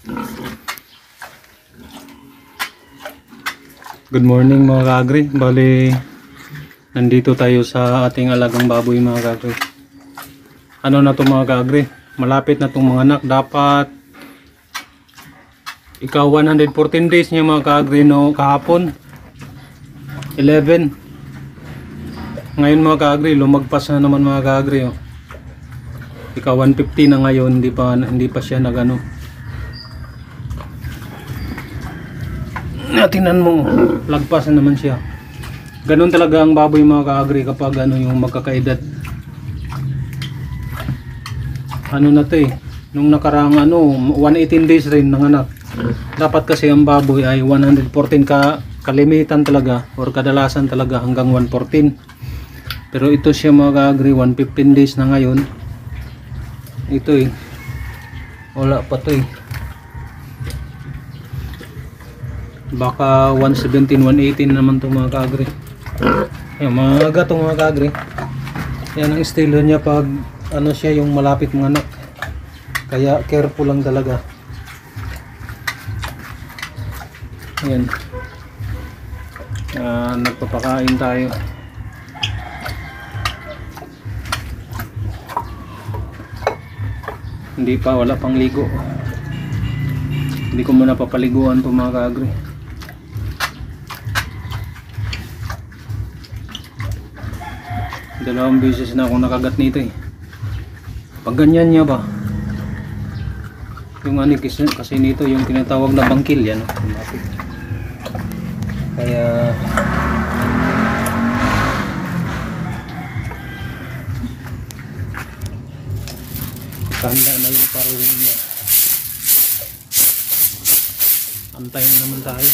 Good morning mga kaagri. Bali, nandito tayo sa ating alagang baboy mga kaagri. Ano na to mga kaagri? Malapit na tong mga anak. Dapat ikaw 114 days niya mga kaagri, no? Kahapon 11. Ngayon mga kaagri, lumagpas na naman mga kaagri, oh. Ikaw 150 na ngayon, hindi pa siya nagano. Tingnan mo, lagpas na naman siya. Ganun talaga ang baboy mga kaagri kapag ano yung magkakaedad. Ano na to eh, nung nakaraang 118 days rin ng anak. Dapat kasi ang baboy ay 114 kalimitan talaga or kadalasan talaga hanggang 114. Pero ito siya mga kaagri, 115 days na ngayon. Ito eh, wala pa to eh. Baka 117, 118 naman itong mga kaagri. Ayan, mga gatong mga kaagri. Yan ang estilo niya pag ano siya, yung malapit mga anak. Kaya careful lang talaga. Ayan. Nagpapakain tayo. Hindi pa, wala pang ligo. Hindi ko muna papaliguan itong mga kaagri. Dalawang beses na akong nakagat nito eh. Pag ganyan niya ba, yung anikis kasi nito yung tinatawag na bangkil yan, kaya handa na yung paruhin niya. Antayin naman tayo.